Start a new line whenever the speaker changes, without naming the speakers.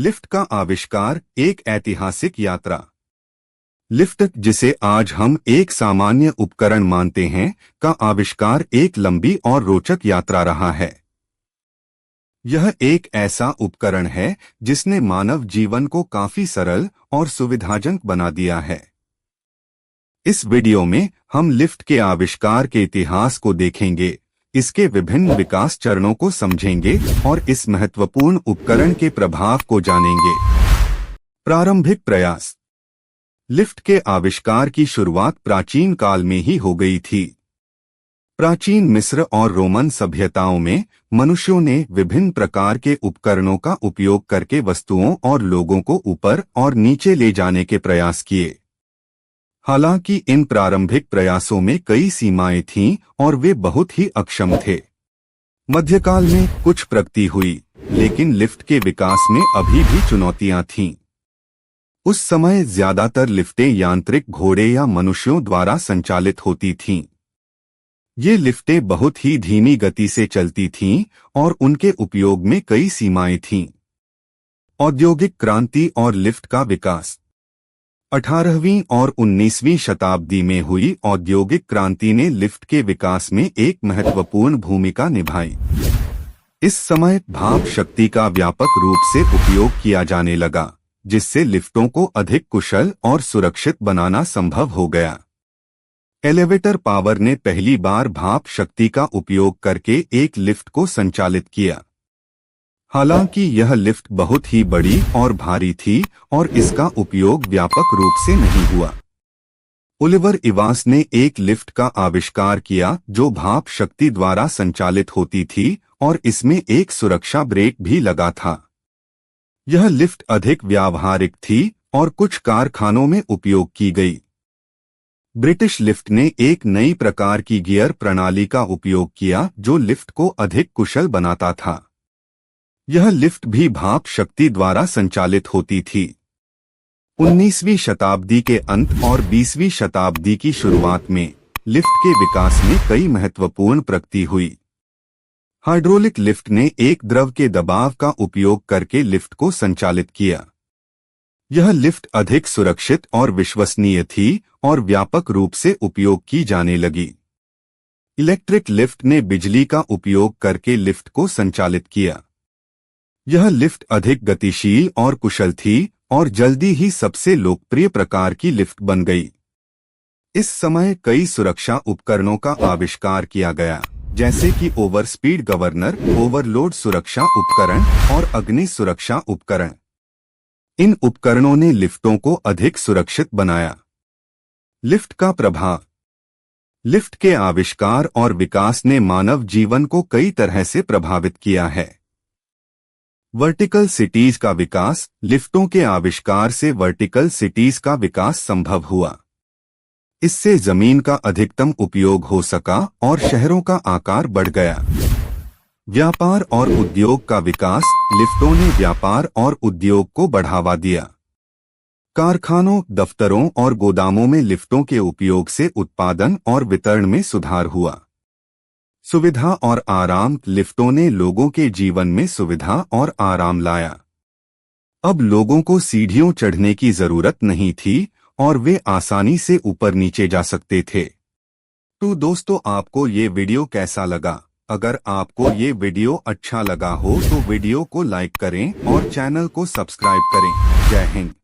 Lift का आविष्कार एक ऐतिहासिक यात्रा। लिफ्ट, जिसे आज हम एक सामान्य उपकरण मानते हैं, का आविष्कार एक लंबी और रोचक यात्रा रहा है। यह एक ऐसा उपकरण है जिसने मानव जीवन को काफी सरल और सुविधाजनक बना दिया है। इस वीडियो में हम लिफ्ट के आविष्कार के इतिहास को देखेंगे, इसके विभिन्न विकास चरणों को समझेंगे और इस महत्वपूर्ण उपकरण के प्रभाव को जानेंगे। प्रारंभिक प्रयास। लिफ्ट के आविष्कार की शुरुआत प्राचीन काल में ही हो गई थी। प्राचीन मिस्र और रोमन सभ्यताओं में मनुष्यों ने विभिन्न प्रकार के उपकरणों का उपयोग करके वस्तुओं और लोगों को ऊपर और नीचे ले जाने के प्रयास किए। हालांकि इन प्रारंभिक प्रयासों में कई सीमाएं थीं और वे बहुत ही अक्षम थे। मध्यकाल में कुछ प्रगति हुई, लेकिन लिफ्ट के विकास में अभी भी चुनौतियां थीं। उस समय ज्यादातर लिफ्टें यांत्रिक घोड़े या मनुष्यों द्वारा संचालित होती थीं। ये लिफ्टें बहुत ही धीमी गति से चलती थीं और उनके उपयोग में कई सीमाएं थीं। औद्योगिक क्रांति और लिफ्ट का विकास। 18वीं और 19वीं शताब्दी में हुई औद्योगिक क्रांति ने लिफ्ट के विकास में एक महत्वपूर्ण भूमिका निभाई। इस समय भाप शक्ति का व्यापक रूप से उपयोग किया जाने लगा, जिससे लिफ्टों को अधिक कुशल और सुरक्षित बनाना संभव हो गया। एलिवेटर पावर ने पहली बार भाप शक्ति का उपयोग करके एक लिफ्ट को संचालित किया। हालांकि यह लिफ्ट बहुत ही बड़ी और भारी थी और इसका उपयोग व्यापक रूप से नहीं हुआ। ओलिवर इवांस ने एक लिफ्ट का आविष्कार किया जो भाप शक्ति द्वारा संचालित होती थी और इसमें एक सुरक्षा ब्रेक भी लगा था। यह लिफ्ट अधिक व्यावहारिक थी और कुछ कारखानों में उपयोग की गई। ब्रिटिश लिफ्ट ने एक नई प्रकार की गियर प्रणाली का उपयोग किया जो लिफ्ट को अधिक कुशल बनाता था। यह लिफ्ट भी भाप शक्ति द्वारा संचालित होती थी। 19वीं शताब्दी के अंत और 20वीं शताब्दी की शुरुआत में लिफ्ट के विकास में कई महत्वपूर्ण प्रगति हुई। हाइड्रोलिक लिफ्ट ने एक द्रव के दबाव का उपयोग करके लिफ्ट को संचालित किया। यह लिफ्ट अधिक सुरक्षित और विश्वसनीय थी और व्यापक रूप से उपयोग की जाने लगी। इलेक्ट्रिक लिफ्ट ने बिजली का उपयोग करके लिफ्ट को संचालित किया। यह लिफ्ट अधिक गतिशील और कुशल थी और जल्दी ही सबसे लोकप्रिय प्रकार की लिफ्ट बन गई। इस समय कई सुरक्षा उपकरणों का आविष्कार किया गया, जैसे कि ओवरस्पीड गवर्नर, ओवरलोड सुरक्षा उपकरण और अग्नि सुरक्षा उपकरण। इन उपकरणों ने लिफ्टों को अधिक सुरक्षित बनाया। लिफ्ट का प्रभाव। लिफ्ट के आविष्कार और विकास ने मानव जीवन को कई तरह से प्रभावित किया है। वर्टिकल सिटीज का विकास। लिफ्टों के आविष्कार से वर्टिकल सिटीज का विकास संभव हुआ। इससे जमीन का अधिकतम उपयोग हो सका और शहरों का आकार बढ़ गया। व्यापार और उद्योग का विकास। लिफ्टों ने व्यापार और उद्योग को बढ़ावा दिया। कारखानों, दफ्तरों और गोदामों में लिफ्टों के उपयोग से उत्पादन और वितरण में सुधार हुआ। सुविधा और आराम। लिफ्टों ने लोगों के जीवन में सुविधा और आराम लाया। अब लोगों को सीढ़ियों चढ़ने की जरूरत नहीं थी और वे आसानी से ऊपर नीचे जा सकते थे। तो दोस्तों, आपको ये वीडियो कैसा लगा? अगर आपको ये वीडियो अच्छा लगा हो तो वीडियो को लाइक करें और चैनल को सब्सक्राइब करें। जय हिंद।